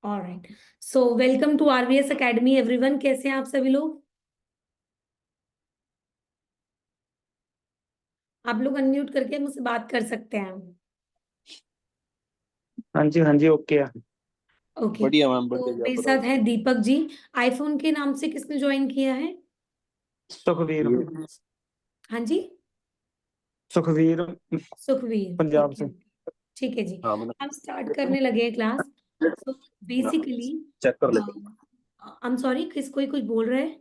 Alright, so welcome to RVS academy everyone. कैसे हैं आप सभी लोग? आप लोग अनम्यूट करके मुझसे बात कर सकते हैं। हाँ जी ओके। ओके, बढ़िया मैम, तो बढ़िया। मेरे साथ है दीपक जी। आईफोन के नाम से किसने ज्वाइन किया है? सुखवीर। हाँ जी, सुखवीर सुखवीर। पंजाब ओके, से। ठीक है जी। हाँ मैंने हम स्टार्ट करने लगे हैं क्लास। तो बेसिकली चेक कर लेते हैं। आई एम सॉरी, किस कोई कुछ बोल रहा है?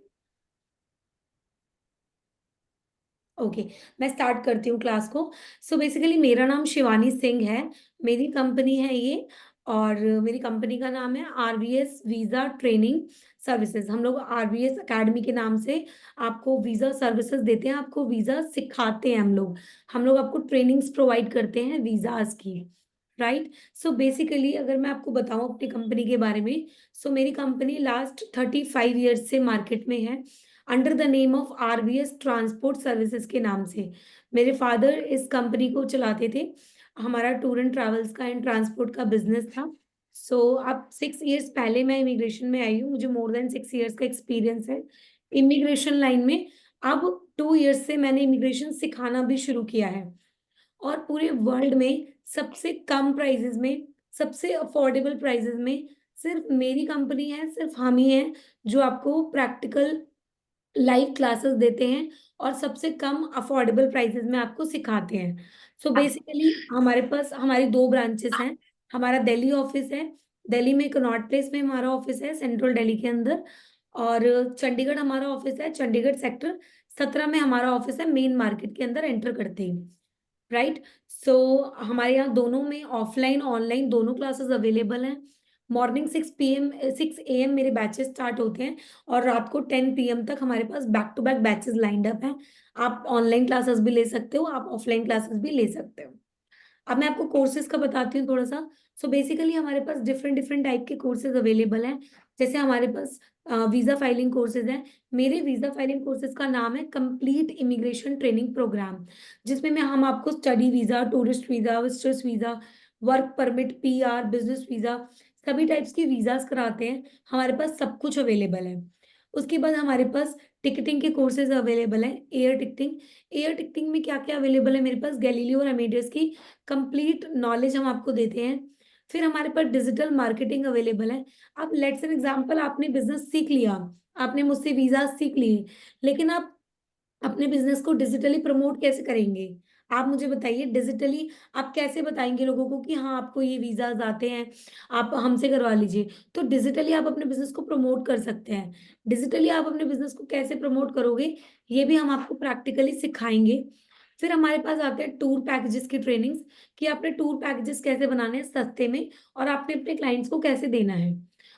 ओके, मैं स्टार्ट करती हूँ क्लास को। सो बेसिकली मेरा नाम शिवानी सिंह है, मेरी कंपनी है ये, और मेरी कंपनी का नाम है आरवीएस वीज़ा ट्रेनिंग सर्विसेज। हम लोग आरवीएस एकेडमी के नाम से आपको वीज़ा सर्विसेज देते हैं, आपको वीज़ा सिखाते हैं। हम लोग आपको ट्रेनिंग्स प्रोवाइड करते हैं वीज़ाज की, राइट। सो बेसिकली अगर मैं आपको बताऊं अपनी कंपनी के बारे में, सो मेरी कंपनी लास्ट 35 ईयर्स से मार्केट में है, under the name of RVS transport services के नाम से। मेरे फादर इस कंपनी को चलाते थे। हमारा टूर एंड ट्रैवल्स का एंड ट्रांसपोर्ट का बिजनेस था। सो अब 6 ईयर्स पहले मैं इमिग्रेशन में आई हूँ, मुझे मोर देन 6 ईयर्स का एक्सपीरियंस है इमिग्रेशन लाइन में। अब 2 ईयर्स से मैंने इमिग्रेशन सिखाना भी शुरू किया है, और पूरे वर्ल्ड में सबसे कम प्राइजेस में, सबसे अफोर्डेबल प्राइजेस में सिर्फ मेरी कंपनी है, सिर्फ हम ही हैं जो आपको प्रैक्टिकल लाइव क्लासेस देते हैं और सबसे कम अफोर्डेबल प्राइसेस में आपको सिखाते हैं। सो बेसिकली हमारे पास हमारी 2 ब्रांचेस हैं। हमारा दिल्ली ऑफिस है, दिल्ली में कनॉट प्लेस में हमारा ऑफिस है, सेंट्रल दिल्ली के अंदर। और चंडीगढ़ हमारा ऑफिस है, चंडीगढ़ सेक्टर 17 में हमारा ऑफिस है, मेन मार्केट के अंदर एंटर करते ही, राइट। सो हमारे यहाँ दोनों में ऑफलाइन ऑनलाइन दोनों क्लासेस अवेलेबल हैं। मॉर्निंग 6 AM मेरे बैचेस स्टार्ट होते हैं, और रात को 10 PM तक हमारे पास back to back batches lined up हैं। आप ऑनलाइन क्लासेस भी ले सकते हो, आप ऑफलाइन क्लासेस भी ले सकते हो। अब मैं आपको कोर्सेज का बताती हूँ थोड़ा सा। सो बेसिकली हमारे पास डिफरेंट डिफरेंट टाइप के कोर्सेज अवेलेबल हैं। जैसे हमारे पास वीजा फाइलिंग कोर्सेज हैं। मेरे वीजा फाइलिंग कोर्सेज का नाम है कंप्लीट इमिग्रेशन ट्रेनिंग प्रोग्राम, जिसमें हम आपको study visa, tourist visa, visitors visa, work permit, PR, business visa, सभी टाइप्स की वीजास कराते हैं। हमारे पास सब कुछ अवेलेबल है। उसके बाद हमारे पास टिकटिंग के कोर्सेज अवेलेबल हैं। एयर टिकटिंग में क्या क्या अवेलेबल है मेरे पास? गैलीलियो और अमेडियस की कंप्लीट नॉलेज हम आपको देते हैं। फिर हमारे पास डिजिटल मार्केटिंग अवेलेबल है। आप लेट्स एन एग्जांपल, आपने बिजनेस सीख लिया, आपने मुझसे वीजा सीख लिए, लेकिन आप अपने बिजनेस को डिजिटली प्रमोट कैसे करेंगे? आप मुझे बताइए, डिजिटली आप कैसे बताएंगे लोगों को कि हाँ आपको ये वीजाज आते हैं, आप हमसे करवा लीजिए। तो डिजिटली आप अपने बिजनेस को प्रमोट कर सकते हैं। डिजिटली आप अपने बिजनेस को कैसे प्रमोट करोगे, ये भी हम आपको प्रैक्टिकली सिखाएंगे। फिर हमारे पास आते हैं टूर पैकेजेस की ट्रेनिंग्स, कि आपने टूर पैकेजेस कैसे बनाने हैं सस्ते में, और आपने अपने क्लाइंट्स को कैसे देना है।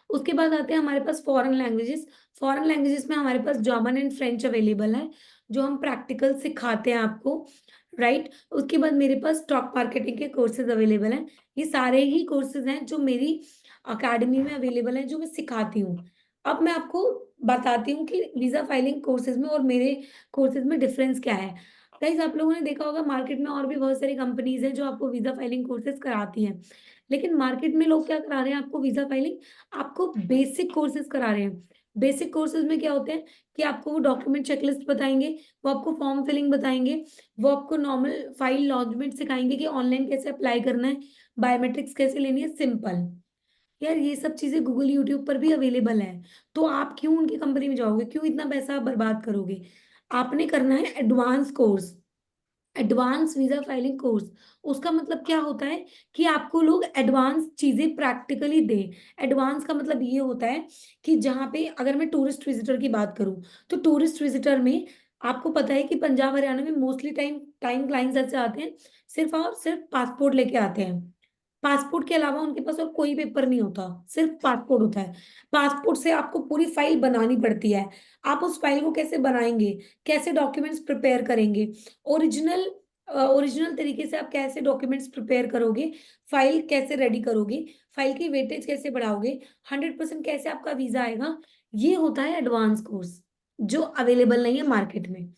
उसके बाद आते हैं हमारे पास फॉरेन लैंग्वेजेस। फॉरेन लैंग्वेजेस में हमारे पास जर्मन एंड फ्रेंच अवेलेबल है, जो हम प्रैक्टिकल सिखाते हैं आपको, राइट। उसके बाद मेरे पास स्टॉक मार्केटिंग के कोर्सेज अवेलेबल हैं। ये सारे ही कोर्सेज हैं जो मेरी अकेडमी में अवेलेबल हैं, जो मैं सिखाती हूँ। अब मैं आपको बताती हूँ कि वीजा फाइलिंग कोर्सेज में और मेरे कोर्सेज में डिफरेंस क्या है। गाइस, आप लोगों ने देखा होगा मार्केट में और भी बहुत सारी कंपनीज हैं जो आपको वीजा फाइलिंग कोर्सेज कराती हैं, लेकिन मार्केट में लोग क्या करा रहे हैं आपको? वीजा फाइलिंग आपको बेसिक कोर्सेज करा रहे हैं। बेसिक कोर्सेज में क्या होते हैं कि आपको वो डॉक्यूमेंट चेकलिस्ट बताएंगे, वो आपको फॉर्म फिलिंग बताएंगे, वो आपको नॉर्मल फाइल लॉन्चमेंट सिखाएंगे कि ऑनलाइन कैसे अप्लाई करना है, बायोमेट्रिक्स कैसे लेनी है, सिंपल। यार ये सब चीजें गूगल यूट्यूब पर भी अवेलेबल है। तो आप क्यों उनकी कंपनी में जाओगे? क्यों इतना पैसा आप बर्बाद करोगे? आपने करना है advance course, advance visa filing course. उसका मतलब क्या होता है कि आपको लोग एडवांस चीजें प्रैक्टिकली दें। एडवांस का मतलब ये होता है कि जहाँ पे, अगर मैं टूरिस्ट विजिटर की बात करूं, तो टूरिस्ट विजिटर में आपको पता है कि पंजाब हरियाणा में मोस्टली टाइम टाइम क्लाइंट्स ऐसे आते हैं, सिर्फ और सिर्फ पासपोर्ट लेके आते हैं। पासपोर्ट के अलावा उनके पास और कोई पेपर नहीं होता, सिर्फ पासपोर्ट होता है। पासपोर्ट से आपको पूरी फाइल बनानी पड़ती है। आप उस फाइल को कैसे बनाएंगे, कैसे डॉक्यूमेंट्स प्रिपेयर करेंगे, ओरिजिनल ओरिजिनल तरीके से आप कैसे डॉक्यूमेंट्स प्रिपेयर करोगे, फाइल कैसे रेडी करोगे, फाइल की वेटेज कैसे बढ़ाओगे, 100% कैसे आपका वीजा आएगा, ये होता है एडवांस कोर्स, जो अवेलेबल नहीं है मार्केट में।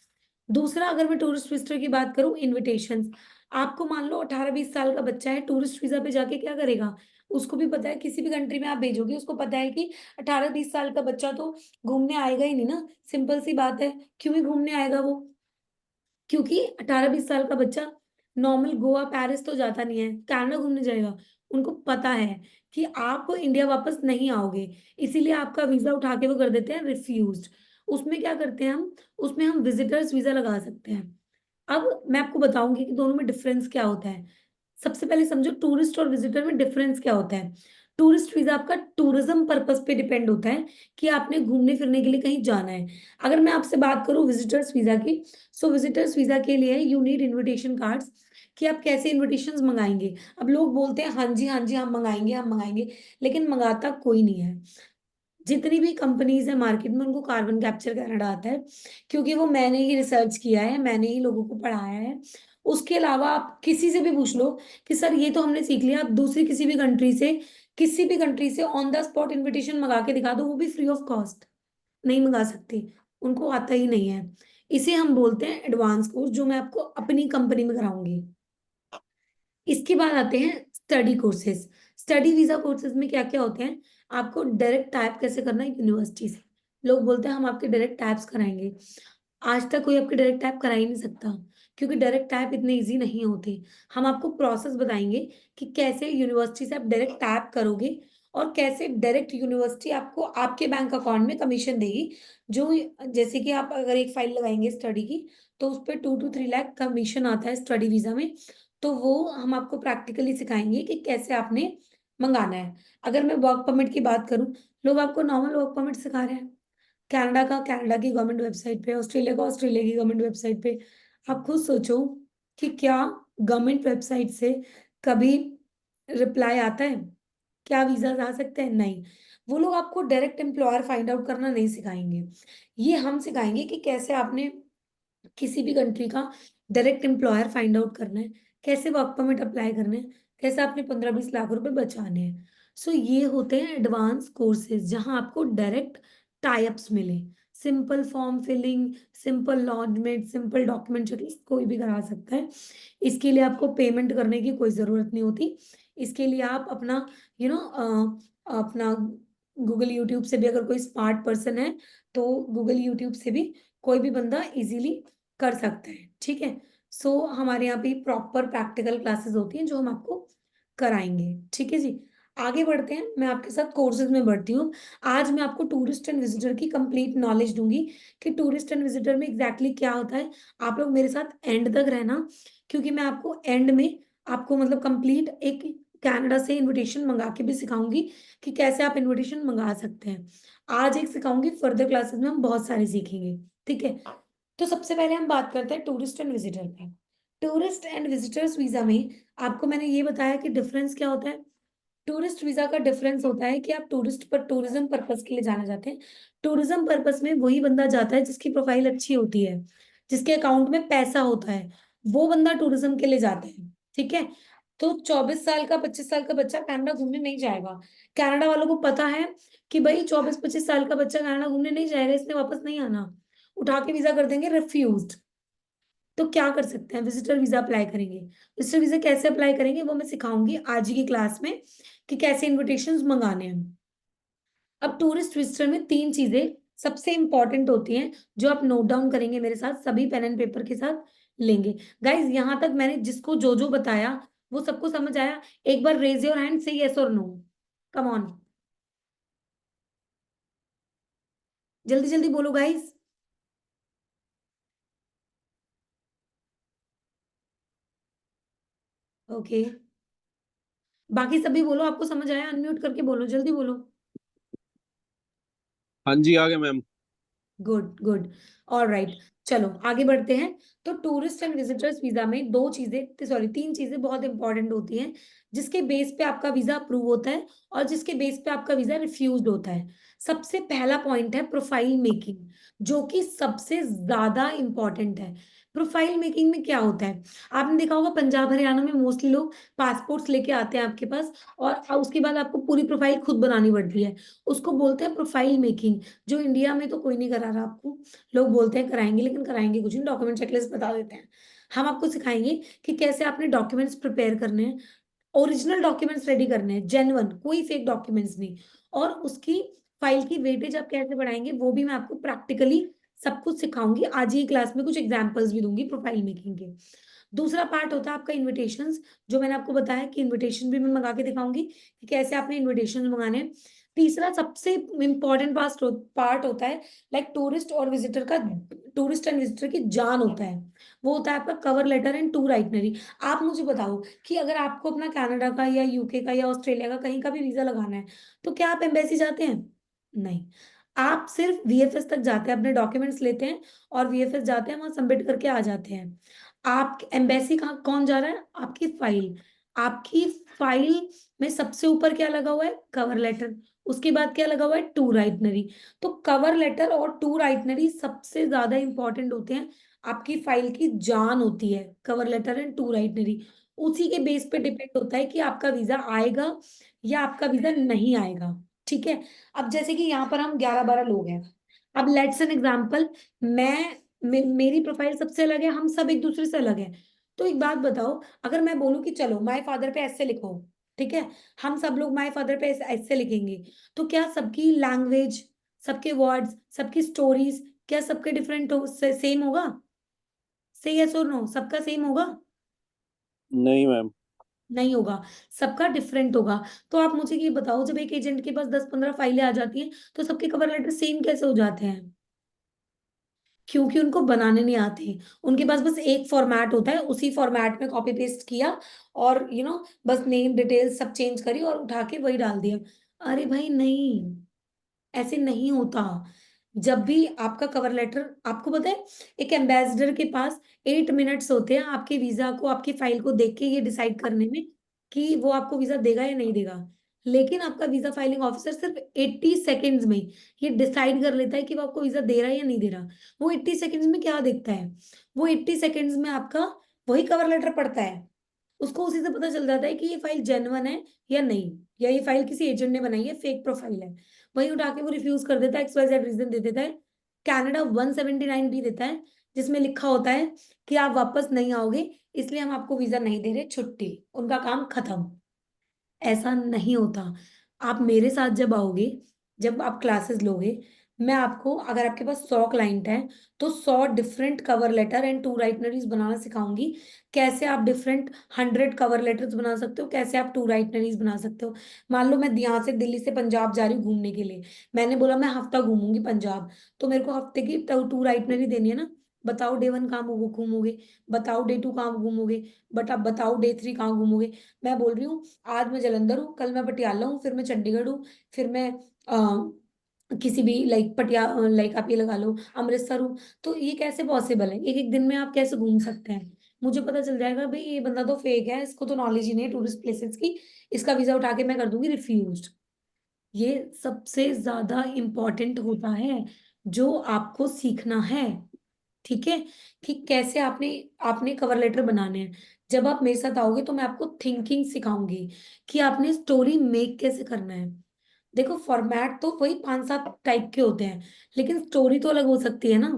दूसरा, अगर मैं टूरिस्ट विजिटर की बात करूं, इनविटेशंस। आपको मान लो 18-20 साल का बच्चा है, टूरिस्ट वीजा पे जाके क्या करेगा? उसको भी पता है, किसी भी कंट्री में आप भेजोगे उसको पता है कि 18-20 साल का बच्चा तो घूमने आएगा ही नहीं ना। सिंपल सी बात है। क्यों ही घूमने आएगा वो? क्योंकि 18-20 साल का बच्चा नॉर्मल गोवा पेरिस तो जाता नहीं है, कनाडा घूमने जाएगा। उनको पता है कि आप इंडिया वापस नहीं आओगे, इसीलिए आपका वीजा उठा के वो कर देते हैं रिफ्यूज्ड। उसमें क्या करते हैं हम? उसमें हम विजिटर्स वीजा लगा सकते हैं। अब मैं आपको बताऊंगी कि दोनों में डिफरेंस क्या होता है। सबसे पहले समझो टूरिस्ट और विजिटर में डिफरेंस क्या होता है। टूरिस्ट वीजा आपका टूरिज्म पर्पस पे डिपेंड होता है कि आपने घूमने फिरने के लिए कहीं जाना है। अगर मैं आपसे बात करूं विजिटर्स वीजा की, सो विजिटर्स वीजा के लिए यू नीड इनविटेशन कार्ड्स, कि आप कैसे इनविटेशंस मंगाएंगे। अब लोग बोलते हैं हाँ जी हाँ जी हम मंगाएंगे हम मंगाएंगे, लेकिन मंगाता कोई नहीं है। जितनी भी कंपनीज है मार्केट में उनको कार्बन कैप्चर कनाडा आता है, क्योंकि वो मैंने ही रिसर्च किया है, मैंने ही लोगों को पढ़ाया है। उसके अलावा आप किसी से भी पूछ लो कि सर ये तो हमने सीख लिया, आप दूसरी किसी भी कंट्री से ऑन द स्पॉट इनविटेशन मंगा के दिखा दो, वो भी फ्री ऑफ कॉस्ट। नहीं मंगा सकती, उनको आता ही नहीं है। इसे हम बोलते हैं एडवांस कोर्स, जो मैं आपको अपनी कंपनी में कराऊंगी। इसके बाद आते हैं study courses. Study visa courses में क्या क्या होते हैं? आपको डायरेक्ट टाइप कैसे करना है यूनिवर्सिटी से। लोग बोलते हैं हम आपके डायरेक्ट टाइप्स कराएंगे। आज तक कोई आपके डायरेक्ट टाइप करा ही नहीं सकता, क्योंकि डायरेक्ट टाइप इतने इजी नहीं होते। हम आपको प्रोसेस बताएंगे कि कैसे यूनिवर्सिटी से आप डायरेक्ट टाइप करोगे, और कैसे डायरेक्ट यूनिवर्सिटी आपको आपके बैंक अकाउंट में कमीशन देगी। जो जैसे कि आप अगर एक फाइल लगाएंगे स्टडी की, तो उस पर 2 to 3 लाख कमीशन आता है स्टडी वीजा में। तो वो हम आपको प्रैक्टिकली सिखाएंगे कि कैसे आपने मंगाना है। अगर मैं वर्क परमिट की बात करूं, लोग आपको नॉर्मल वर्क परमिट सिखा रहे हैं। कनाडा का कनाडा की गवर्नमेंट वेबसाइट पे, ऑस्ट्रेलिया का ऑस्ट्रेलिया की गवर्नमेंट वेबसाइट पे। आप खुद सोचो कि क्या गवर्नमेंट वेबसाइट से कभी रिप्लाई आता है? क्या वीजा आ सकते हैं? नहीं। वो लोग आपको डायरेक्ट एम्प्लॉयर फाइंड आउट करना नहीं सिखाएंगे। ये हम सिखाएंगे कि कैसे आपने किसी भी कंट्री का डायरेक्ट एम्प्लॉयर फाइंड आउट करना है, कैसे वर्क परमिट अप्लाई करना है, कैसे आपने 15-20 लाख रुपए बचाने हैं। सो ये होते हैं एडवांस कोर्सेज, जहां आपको डायरेक्ट टाइप्स मिले। Simple form filling, simple launchment, simple document checklist कोई भी करा सकता है। इसके लिए आपको पेमेंट करने की कोई जरूरत नहीं होती। इसके लिए आप अपना यू नो अपना गूगल यूट्यूब से भी, अगर कोई स्मार्ट पर्सन है तो गूगल यूट्यूब से भी कोई भी बंदा इजीली कर सकता है। ठीक है। सो हमारे यहाँ पे प्रॉपर प्रैक्टिकल क्लासेस होती हैं जो हम आपको कराएंगे। ठीक है जी। आगे बढ़ते हैं, मैं आपके साथ कोर्सेज में बढ़ती हूँ। आज मैं आपको टूरिस्ट एंड विजिटर की कंप्लीट नॉलेज दूंगी कि टूरिस्ट एंड विजिटर में एग्जैक्टली क्या होता है। आप लोग मेरे साथ एंड तक रहना, क्योंकि मैं आपको एंड में आपको मतलब कंप्लीट एक कनाडा से इनविटेशन मंगा के भी सिखाऊंगी कि कैसे आप इनविटेशन मंगा सकते हैं। आज एक सिखाऊंगी, फर्दर क्लासेस में हम बहुत सारे सीखेंगे। ठीक है। तो सबसे पहले हम बात करते हैं टूरिस्ट एंड विजिटर पे। टूरिस्ट एंड विजिटर्स वीजा में आपको मैंने ये बताया कि डिफरेंस क्या होता है। टूरिस्ट वीजा का डिफरेंस होता है कि आप टूरिस्ट पर टूरिज्म पर्पस के लिए जाना चाहते हैं। टूरिज्म पर्पस में वही बंदा जाता है जिसकी प्रोफाइल अच्छी होती है, जिसके अकाउंट में पैसा होता है, वो बंदा टूरिज्म के लिए जाता है। ठीक है। तो 24 साल का 25 साल का बच्चा कनाडा घूमने नहीं जाएगा। कनाडा वालों को पता है कि भाई 24-25 साल का बच्चा कनाडा घूमने नहीं जाएगा, इसने वापस नहीं आना, उठा के वीजा कर देंगे रिफ्यूज्ड। तो क्या कर सकते हैं? विजिटर वीजा अप्लाई करेंगे। विजिटर वीजा कैसे अप्लाई करेंगे वो मैं सिखाऊंगी आज ही की क्लास में, कि कैसे इनविटेशंस मंगाने हैं। अब टूरिस्ट विजिटर में 3 चीजें सबसे इंपॉर्टेंट होती हैं, जो आप नोट डाउन करेंगे मेरे साथ, सभी पेन एंड पेपर के साथ लेंगे। गाइज यहां तक मैंने जिसको जो जो बताया वो सबको समझ आया? एक बार रेज योर हैंड, से यस और नो। कम ऑन, जल्दी जल्दी बोलो गाइज। ओके, बाकी सभी बोलो आपको समझ आया, अनम्यूट करके बोलो, जल्दी बोलो। हाँ जी, आ गया ma'am. Good good. All right, चलो आगे बढ़ते हैं। तो टूरिस्ट एंड विजिटर्स वीजा में 2 चीजें, सॉरी 3 चीजें बहुत इंपॉर्टेंट होती हैं, जिसके बेस पे आपका वीजा अप्रूव होता है और जिसके बेस पे आपका वीजा रिफ्यूज्ड होता है। सबसे पहला पॉइंट है प्रोफाइल मेकिंग, जो कि सबसे ज्यादा इंपॉर्टेंट है। प्रोफाइल मेकिंग में क्या होता है? आपने देखा होगा पंजाब हरियाणा में मोस्टली लोग पासपोर्ट्स लेके आते हैं आपके पास, और उसके बाद आपको पूरी प्रोफाइल खुद बनानी पड़ती है। उसको बोलते हैं प्रोफाइल मेकिंग, जो इंडिया में तो कोई नहीं करा रहा आपको। लोग बोलते हैं कराएंगे, लेकिन कराएंगे कुछ नहीं, डॉक्यूमेंट चेकलिस्ट बता देते हैं। हम आपको सिखाएंगे कि कैसे आपने डॉक्यूमेंट्स प्रिपेयर करने हैं, ओरिजिनल डॉक्यूमेंट्स रेडी करने हैं, जेन्युइन, कोई फेक डॉक्यूमेंट्स नहीं। और उसकी फाइल की वेटेज आप कैसे बढ़ाएंगे वो भी मैं आपको प्रैक्टिकली सब कुछ सिखाऊंगी। आज ही क्लास में कुछ एग्जांपल्स भी दूंगी प्रोफाइल मेकिंग के। दूसरा पार्ट होता है आपका इनविटेशंस, जो मैंने आपको बताया कि इनविटेशन भी मैं मंगा के दिखाऊंगी कि कैसे आपने इनविटेशन मंगाने हैं। तीसरा सबसे इंपॉर्टेंट पार्ट होता है, लाइक टूरिस्ट और विजिटर का, टूरिस्ट एंड विजिटर की जान होता है, वो होता है आपका cover letter and tour itinerary. आप मुझे बताओ कि अगर आपको अपना कनाडा का या यूके का या ऑस्ट्रेलिया का कहीं का भी वीजा लगाना है, तो क्या आप एम्बेसी जाते हैं? नहीं। आप सिर्फ वीएफएस तक जाते हैं, अपने डॉक्यूमेंट्स लेते हैं और वीएफएस जाते हैं, वहां सबमिट करके आ जाते हैं। आप एम्बेसी कहाँ कौन जा रहा है? आपकी फाइल। आपकी फाइल में सबसे ऊपर क्या लगा हुआ है? Cover letter. उसके बाद क्या लगा हुआ है? Tour itinerary. तो कवर लेटर और टूर आइटनरी सबसे ज्यादा इंपॉर्टेंट होते हैं, आपकी फाइल की जान होती है cover letter and tour itinerary. उसी के बेस पे डिपेंड होता है कि आपका वीजा आएगा या आपका वीजा नहीं आएगा। ठीक है। अब जैसे कि यहाँ पर हम 11-12 लोग हैं। अब लेट्स एन एग्जांपल, मेरी प्रोफाइल सबसे अलग है, हम सब एक दूसरे से अलग है। तो एक बात बताओ, अगर मैं बोलूं कि चलो माय फादर पे ऐसे लिखो, ठीक है, हम सब लोग माय फादर पे ऐसे लिखेंगे, तो क्या सबकी लैंग्वेज, सबके वर्ड्स, सबकी स्टोरीज, क्या सबके डिफरेंट हो, सेम होगा? से यस और नो, सबका सेम होगा? नहीं मैम। नहीं होगा, सबका डिफरेंट होगा। तो आप मुझे ये बताओ, जब एक एजेंट के पास 10-15 फाइलें आ जाती हैं, तो सबके कवर लेटर सेम कैसे हो जाते हैं? क्योंकि उनको बनाने नहीं आते। उनके पास बस एक फॉर्मेट होता है, उसी फॉर्मेट में कॉपी पेस्ट किया और बस नेम डिटेल्स सब चेंज करी और उठा के वही डाल दिया। अरे भाई नहीं, ऐसे नहीं होता। जब भी आपका कवर लेटर, आपको पता है, एक एम्बेसडर के पास 8 मिनट्स होते हैं आपके वीजा को, आपकी फाइल को देख के ये डिसाइड करने में कि वो आपको वीजा देगा या नहीं देगा। लेकिन आपका वीजा फाइलिंग ऑफिसर सिर्फ 80 सेकेंड्स में ये डिसाइड कर लेता है कि वो आपको वीजा दे रहा है या नहीं दे रहा। वो 80 सेकेंड्स में क्या देखता है? वो 80 सेकेंड्स में आपका वही कवर लेटर पढ़ता है। उसको उसी से पता चल जाता है कि ये फाइल जेन्युइन है या नहीं, या ये फाइल किसी एजेंट ने बनाई है, फेक प्रोफाइल है। वही उठा के वो रिफ्यूज कर देता है, XYZ रीजन दे देता है। कनाडा 179 भी देता है, जिसमें लिखा होता है कि आप वापस नहीं आओगे, इसलिए हम आपको वीजा नहीं दे रहे, छुट्टी, उनका काम खत्म। ऐसा नहीं होता। आप मेरे साथ जब आओगे, जब आप क्लासेस लोगे, मैं आपको, अगर आपके पास 100 क्लाइंट है, तो 100 different cover letter and to itineraries बनाना सिखाऊंगी। कैसे आप डिफरेंट 100 कवर लेटर्स बना सकते हो, कैसे आप टू राइटनरीज बना सकते हो। मान लो मैं यहाँ से दिल्ली से पंजाब जा रही हूँ घूमने के लिए, मैंने बोला मैं हफ्ता घूमूंगी पंजाब, तो मेरे को हफ्ते की टू राइटनरी देनी है ना। बताओ डे 1 कहाँ घूमोगे, बताओ डे 2 कहाँ घूमोगे, बट आप बताओ डे 3 कहाँ घूमोगे। मैं बोल रही हूँ आज मैं जलंधर हूँ, कल मैं पटियाला हूँ, फिर मैं चंडीगढ़ हूँ, फिर मैं किसी भी लाइक लाइक आप ये लगा लो अमृतसर हूँ। तो ये कैसे पॉसिबल है? एक एक दिन में आप कैसे घूम सकते हैं? मुझे पता चल जाएगा भाई ये बंदा तो फेक है, इसको तो नॉलेज ही नहीं है टूरिस्ट प्लेसेस की, इसका वीजा उठा के मैं कर दूंगी रिफ्यूज। ये सबसे ज्यादा इम्पोर्टेंट होता है, जो आपको सीखना है। ठीक है, कि कैसे आपने आपने कवर लेटर बनाने हैं। जब आप मेरे साथ आओगे तो मैं आपको थिंकिंग सिखाऊंगी कि आपने स्टोरी मेक कैसे करना है। देखो फॉर्मेट तो वही 5-7 टाइप के होते हैं, लेकिन स्टोरी तो अलग हो सकती है ना,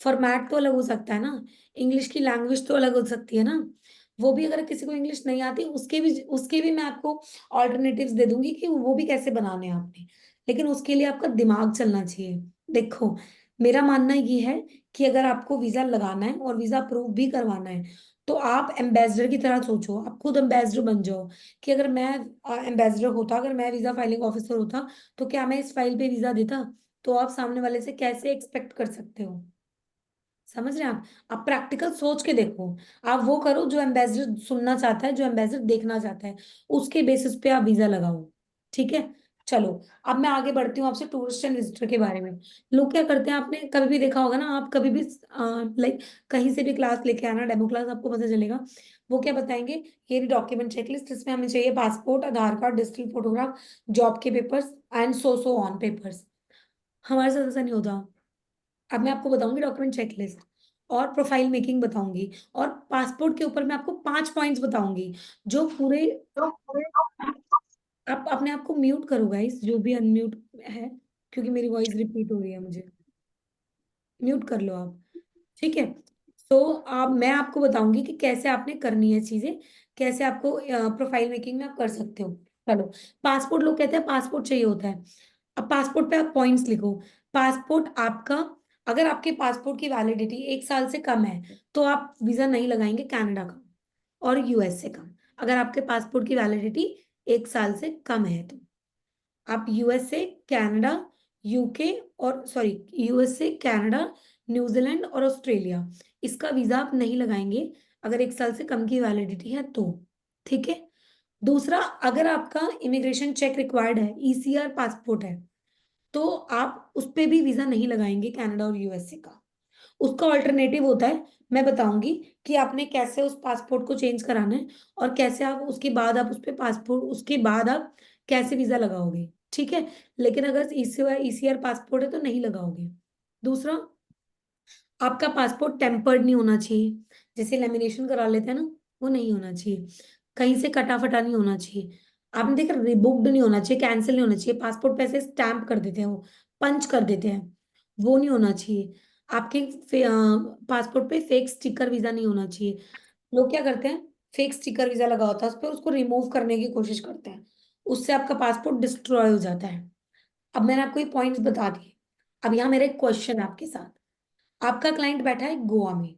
फॉर्मेट तो अलग हो सकता है ना, इंग्लिश की लैंग्वेज तो अलग हो सकती है ना। वो भी अगर किसी को इंग्लिश नहीं आती, उसके भी मैं आपको ऑल्टरनेटिव्स दे दूंगी कि वो भी कैसे बनाने हैं आपने। लेकिन उसके लिए आपका दिमाग चलना चाहिए। देखो मेरा मानना ये है कि अगर आपको वीजा लगाना है और वीजा अप्रूव भी करवाना है, तो आप एम्बेसडर की तरह सोचो, आप खुद एम्बेसडर बन जाओ। कि अगर मैं एम्बेसडर होता, अगर मैं वीजा फाइलिंग ऑफिसर होता, तो क्या मैं इस फाइल पे वीजा देता? तो आप सामने वाले से कैसे एक्सपेक्ट कर सकते हो? समझ रहे हैं आप प्रैक्टिकल सोच के देखो। आप वो करो जो एम्बेसडर सुनना चाहता है, जो एम्बेसडर देखना चाहता है, उसके बेसिस पे आप वीजा लगाओ। ठीक है। चलो, अब मैं आगे बढ़ती हूँ आपसे टूरिस्ट एंड विजिटर के बारे में। लोग क्या करते हैं, आपने कभी भी देखा होगा ना, आप कभी भी लाइक कहीं से भी क्लास लेके आना, डेमो क्लास, आपको पता चलेगा वो क्या बताएंगे। ये डॉक्यूमेंट चेकलिस्ट, इसमें हमें चाहिए पासपोर्ट, आधार कार्ड, डिजिटल फोटोग्राफ, जॉब के papers and so on papers. हमारे साथ ऐसा नहीं होता। अब मैं आपको बताऊंगी डॉक्यूमेंट चेकलिस्ट, और प्रोफाइल मेकिंग बताऊंगी, और पासपोर्ट के ऊपर मैं आपको 5 पॉइंट्स बताऊंगी, जो पूरे, आप अपने आप को म्यूट करो गाइस, जो भी अनम्यूट है, क्योंकि मेरी वॉइस रिपीट हो रही है, मुझे म्यूट कर लो आप। ठीक है। तो आप मैं आपको बताऊंगी कि कैसे आपने करनी है चीजें, कैसे आपको प्रोफाइल मेकिंग में आप कर सकते हो। चलो, पासपोर्ट, लोग कहते हैं पासपोर्ट चाहिए होता है। अब पासपोर्ट पे आप पॉइंट्स लिखो। पासपोर्ट आपका, अगर आपके पासपोर्ट की वैलिडिटी 1 साल से कम है तो आप वीजा नहीं लगाएंगे कनाडा का और यूएसए का। अगर आपके पासपोर्ट की वैलिडिटी 1 साल से कम है तो आप यूएसए, कनाडा, यूके, और सॉरी, यूएसए, कनाडा, न्यूजीलैंड और ऑस्ट्रेलिया, इसका वीजा आप नहीं लगाएंगे अगर 1 साल से कम की वैलिडिटी है तो। ठीक है। दूसरा, अगर आपका इमिग्रेशन चेक रिक्वायर्ड है, ईसीआर पासपोर्ट है, तो आप उस पे भी वीजा नहीं लगाएंगे कनाडा और यूएसए का। उसका ऑल्टरनेटिव होता है, मैं बताऊंगी कि आपने कैसे उस पासपोर्ट को चेंज कराना है और कैसे आप उसके बाद आप उस पे पासपोर्ट, उसके बाद आप कैसे वीजा लगाओगे। ठीक है। लेकिन अगर ईसीआर पासपोर्ट है तो नहीं लगाओगे। दूसरा, आपका पासपोर्ट टेम्पर्ड नहीं होना चाहिए, जैसे लेमिनेशन करा लेते हैं ना, वो नहीं होना चाहिए। कहीं से कटा फटा नहीं होना चाहिए। आपने देखा, रिबुक्ड नहीं होना चाहिए, कैंसिल नहीं होना चाहिए। पासपोर्ट पे ऐसे स्टैंप कर देते हैं, वो पंच कर देते हैं, वो नहीं होना चाहिए। आपके पासपोर्ट पे फेक स्टिकर वीजा नहीं होना चाहिए। लोग क्या करते हैं, फेक स्टिकर वीजा लगा होता है उस पर, उसको रिमूव करने की कोशिश करते हैं, उससे आपका पासपोर्ट डिस्ट्रॉय हो जाता है। अब मैंने आपको ये पॉइंट्स बता दिए। अब यहाँ मेरा एक क्वेश्चन है आपके साथ। आपका क्लाइंट बैठा है गोवा में,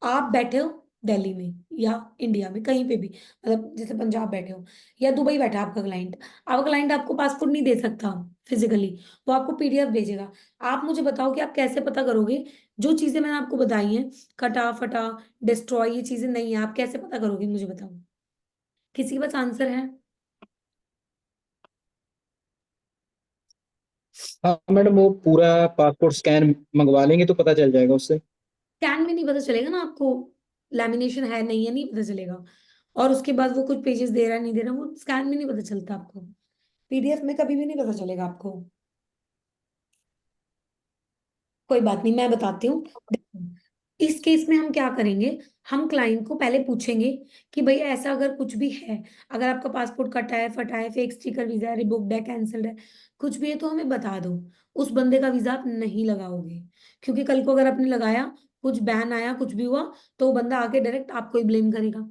आप बैठे हो दिल्ली में या इंडिया में कहीं पे भी, मतलब जैसे पंजाब बैठे हो या दुबई बैठा है आपका क्लाइंट। आपका क्लाइंट आपको पासपोर्ट नहीं दे सकता फिजिकली, वो आपको पीडीएफ भेजेगा। आप मुझे बताओ कि आप कैसे पता करोगे जो चीजें मैंने आपको बताई हैं, कटा फटा, डिस्ट्रॉय, ये चीजें नहीं है, आप कैसे पता करोगे, मुझे बताओ। किसी के पास आंसर है? हाँ मैडम, वो पूरा पासपोर्ट स्कैन मंगवा लेंगे तो पता चल जाएगा उससे। स्कैन में नहीं पता चलेगा ना आपको, लैमिनेशन है नहीं है, नहीं पता चलेगा। और उसके बाद वो कुछ पेजेस दे रहा है नहीं दे रहा, वो स्कैन में नहीं पता चलता आपको, पीडीएफ में कभी भी नहीं पता चलेगा आपको। कोई बात नहीं, मैं बताती हूँ। देखो, इस केस में हम क्या करेंगे, हम क्लाइंट को पहले पूछेंगे कि भाई ऐसा अगर कुछ भी है, अगर आपका पासपोर्ट कटा है, फटा है, फेक स्टिकर वीजा है, रिबुक्ड है, कैंसल्ड है, कुछ भी है तो हमें बता दो। उस बंदे का वीजा आप नहीं लगाओगे, क्योंकि कल को अगर आपने लगाया, कुछ बैन आया, कुछ भी हुआ, तो वो बंदा आके डायरेक्ट आपको ही ब्लेम करेगा।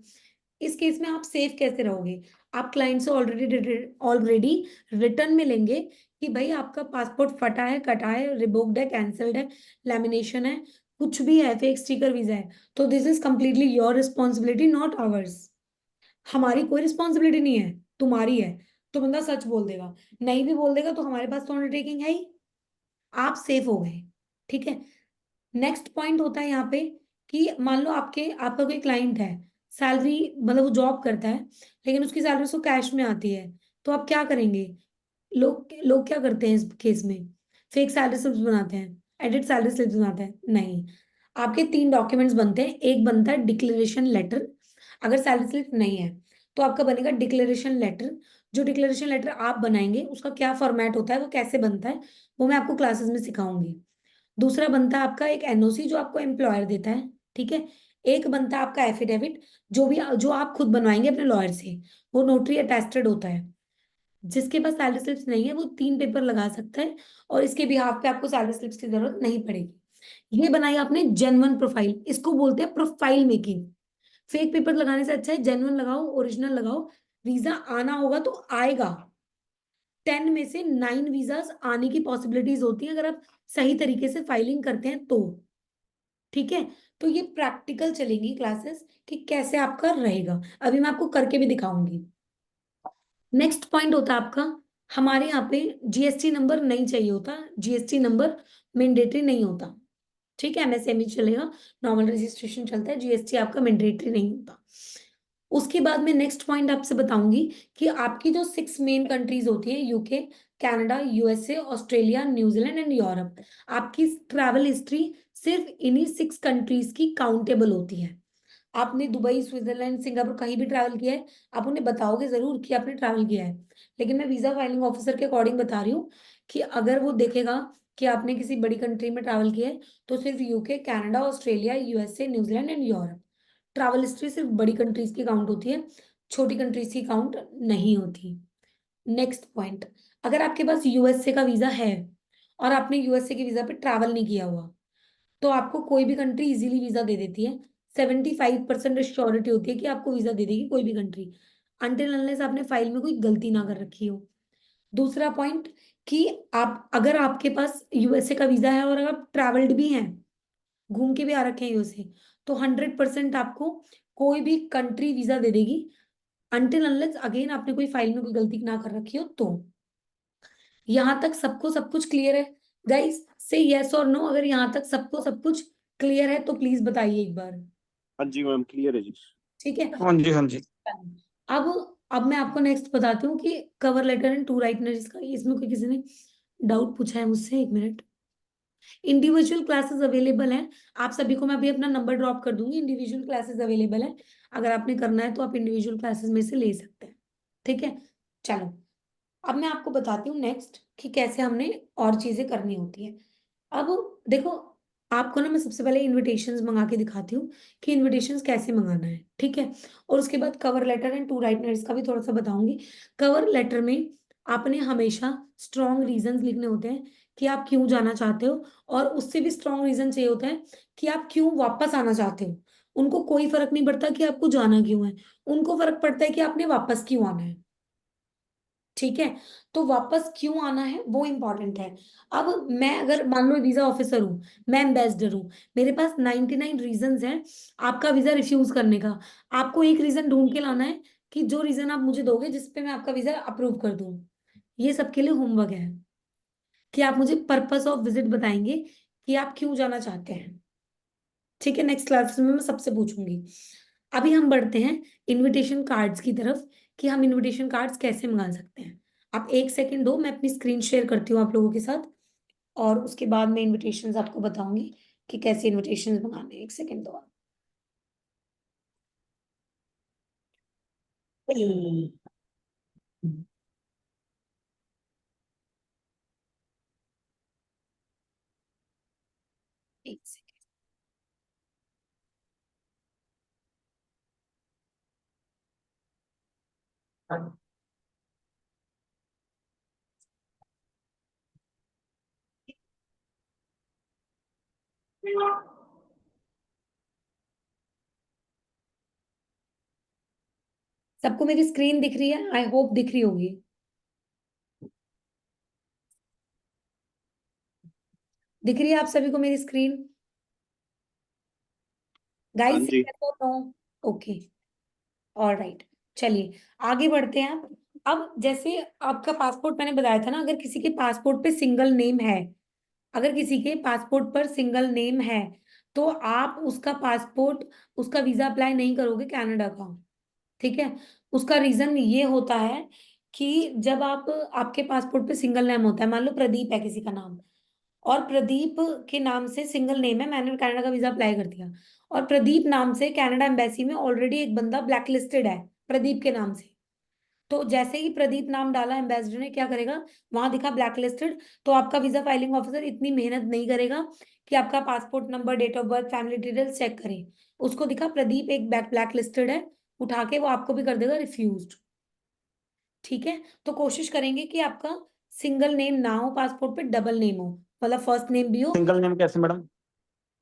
इस केस में आप सेफ कैसे रहोगे, आप क्लाइंट से ऑलरेडी ऑलरेडी रिटर्न में लेंगे कि भाई आपका पासपोर्ट फटा है, कटा है, रिवोक्ड है, कैंसल्ड है, लैमिनेशन है, कुछ भी है, फेक स्टिकर वीजा है, तो this is completely your responsibility, not hours. हमारी कोई रिस्पॉन्सिबिलिटी नहीं है, तुम्हारी है। तो बंदा सच बोल देगा, नहीं भी बोल देगा तो हमारे पास तो अंडरटेकिंग है ही, आप सेफ हो गए। ठीक है। नेक्स्ट पॉइंट होता है यहाँ पे कि मान लो आपका कोई क्लाइंट है, सैलरी, मतलब वो जॉब करता है लेकिन उसकी सैलरी उसको कैश में आती है, तो आप क्या करेंगे? लोग लोग क्या करते हैं इस केस में, फेक सैलरी स्लिप्स बनाते हैं, एडिट सैलरी स्लिप्स बनाते हैं। नहीं, आपके 3 डॉक्यूमेंट्स बनते हैं। एक बनता है डिक्लेरेशन लेटर, अगर सैलरी स्लिप नहीं है तो आपका बनेगा डिक्लेरेशन लेटर। जो डिक्लेरेशन लेटर आप बनाएंगे उसका क्या फॉर्मेट होता है, वो कैसे बनता है, वो मैं आपको क्लासेस में सिखाऊंगी। दूसरा बनता है आपका एक एनओसी जो आपको एम्प्लॉयर देता है। ठीक है। एक बनता है आपका एफिडेविट, जो आप खुद बनवाएंगे अपने लॉयर से, वो नोटरी अटेस्टेड होता है। जिसके पास सैलरी स्लिप्स नहीं है वो 3 पेपर लगा सकता है और इसके बिहाफ पे आपको सैलरी स्लिप्स की जरूरत नहीं पड़ेगी। ये बनाई आपने जेन्युइन प्रोफाइल, इसको बोलते हैं प्रोफाइल मेकिंग। फेक पेपर लगाने से अच्छा है जेन्युइन लगाओ, ओरिजिनल लगाओ। वीजा आना होगा तो आएगा, 10 में से 9 वीजास आने की पॉसिबिलिटीज होती है अगर आप सही तरीके से फाइलिंग करते हैं तो। ठीक है। तो ये प्रैक्टिकल चलेंगी क्लासेस कि कैसे आपका रहेगा, अभी मैं आपको करके भी दिखाऊंगी। नेक्स्ट पॉइंट होता है आपका, हमारे यहाँ पे जीएसटी नंबर नहीं चाहिए होता, जीएसटी नंबर मैंडेटरी नहीं होता। ठीक है, एमएसएमई चलेगा, नॉर्मल रजिस्ट्रेशन चलता है, जीएसटी आपका मैंडेटरी नहीं होता। उसके बाद में नेक्स्ट पॉइंट आपसे बताऊंगी कि आपकी जो 6 मेन कंट्रीज होती है, UK, Canada, USA, Australia, New Zealand and Europe, आपकी ट्रैवल हिस्ट्री सिर्फ इन्हीं 6 कंट्रीज की काउंटेबल होती है। आपने दुबई, स्विट्जरलैंड, सिंगापुर कहीं भी ट्रैवल किया है, आप उन्हें बताओगे जरूर कि आपने ट्रैवल किया है, लेकिन मैं वीजा फाइलिंग ऑफिसर के अकॉर्डिंग बता रही हूँ कि अगर वो देखेगा कि आपने किसी बड़ी कंट्री में ट्रैवल किया है तो सिर्फ UK, Canada, Australia, USA, New Zealand and Europe. Travel history सिर्फ बड़ी कंट्रीज की काउंट होती है, छोटी कंट्रीज की काउंट नहीं होती। नेक्स्ट पॉइंट, अगर आपके पास यूएसए का वीजा है और आपने यूएसए के वीजा पे ट्रैवल नहीं किया हुआ तो आपको कोई भी कंट्री इजीली वीजा दे देती है। 75% श्योरिटी होती है कि आपको वीजा दे देगी कोई भी कंट्री, अनटिल अनलेस आपने फाइल में कोई गलती ना कर रखी हो। दूसरा पॉइंट कि आप अगर आपके पास यूएसए का वीजा है और अगर आप ट्रैवल्ड भी हैं, घूम के भी आ रखे हैं यूएसए, तो 100% आपको कोई भी कंट्री वीजा दे देगी, अनटिल अनलेस अगेन आपने कोई फाइल में कोई गलती ना कर रखी हो। तो यहां तक सबको सब कुछ क्लियर है गाइस? से यस और नो, अगर यहां तक सबको सब कुछ क्लियर है तो प्लीज बताइए एक बार। हाँ जी मैम, क्लियर है जी। ठीक है। हाँ जी, हाँ जी। अब मैं आपको नेक्स्ट बताती हूँ कि कवर लेटर एंड टू राइटनर्स का, इसमें कोई किसी ने डाउट पूछा है मुझसे? एक मिनट। इंडिविजुअल क्लासेस अवेलेबल हैं, आप सभी को मैं अभी अपना नंबर ड्रॉप कर दूंगी। इंडिविजुअल क्लासेस अवेलेबल है, अगर आपने करना है तो आप इंडिविजुअल क्लासेस में से ले सकते हैं। ठीक है, चलो अब मैं आपको बताती हूँ नेक्स्ट कि कैसे हमने और चीजें करनी होती है। अब देखो, आपको ना मैं सबसे पहले इनविटेशंस मंगा के दिखाती हूँ कि इनविटेशंस कैसे मंगाना है। ठीक है, और उसके बाद कवर लेटर एंड टू राइटनर्स का भी थोड़ा सा बताऊंगी। कवर लेटर में आपने हमेशा स्ट्रॉन्ग रीजंस लिखने होते हैं कि आप क्यों जाना चाहते हो, और उससे भी स्ट्रॉन्ग रीजन चाहिए होता है कि आप क्यों वापस आना चाहते हो। उनको कोई फर्क नहीं पड़ता कि आपको जाना क्यों है, उनको फर्क पड़ता है कि आपने वापस क्यों आना है। ठीक है, तो वापस क्यों आना है वो इंपॉर्टेंट है। अब मैं अगर मान लो वीजा ऑफिसर हूँ, मैं एम्बेसडर हूँ, मेरे पास 99 रीजंस हैं आपका वीजा रिफ्यूज करने का। आपको एक रीजन ढूंढ के लाना है कि जो रीजन आप मुझे दोगे जिसपे मैं आपका वीजा अप्रूव कर दूं। ये सबके लिए होमवर्क है कि आप मुझे पर्पस ऑफ विजिट बताएंगे कि आप क्यों जाना चाहते हैं। ठीक है, नेक्स्ट क्लास में मैं सबसे पूछूंगी। अभी हम बढ़ते हैं इनविटेशन कार्ड्स की तरफ कि हम इनविटेशन कार्ड्स कैसे मंगा सकते हैं। आप एक सेकंड दो, मैं अपनी स्क्रीन शेयर करती हूँ आप लोगों के साथ, और उसके बाद मैं इनविटेशंस आपको बताऊंगी कि कैसे इनविटेशंस मंगाने हैं। एक सेकंड दो आप। एक सेकंड। सबको मेरी स्क्रीन दिख रही है? आई होप दिख रही होगी। दिख रही है आप सभी को मेरी स्क्रीन हाँ गाइस? जी। नो? ओके, ऑलराइट, चलिए आगे बढ़ते हैं। अब जैसे आपका पासपोर्ट मैंने बताया था ना, अगर किसी के पासपोर्ट पे सिंगल नेम है, अगर किसी के पासपोर्ट पर सिंगल नेम है, तो आप उसका पासपोर्ट, उसका वीजा अप्लाई नहीं करोगे कनाडा का। ठीक है, उसका रीजन ये होता है कि जब आप, आपके पासपोर्ट पे सिंगल नेम होता है, मान लो प्रदीप है किसी का नाम, और प्रदीप के नाम से सिंगल नेम है, मैंने कनाडा का वीजा अप्लाई कर दिया, और प्रदीप नाम से कनाडा एम्बेसी में ऑलरेडी एक बंदा ब्लैक लिस्टेड है प्रदीप के नाम से। तो जैसे ही प्रदीप नाम डाला एम्बेसडर ने, क्या करेगा, वहां दिखा ब्लैक लिस्टेड, तो आपका वीजा फाइलिंग ऑफिसर इतनी मेहनत नहीं करेगा कि आपका passport number, date of birth, family details check करे। उसको दिखा प्रदीप एक ब्लैक लिस्टेड है, उठा के वो आपको भी कर देगा रिफ्यूज्ड। ठीक है, तो कोशिश करेंगे कि आपका सिंगल नेम ना हो पासपोर्ट पे, डबल नेम हो, मतलब फर्स्ट नेम भी हो, सिंगल नेम कैसे मैडम?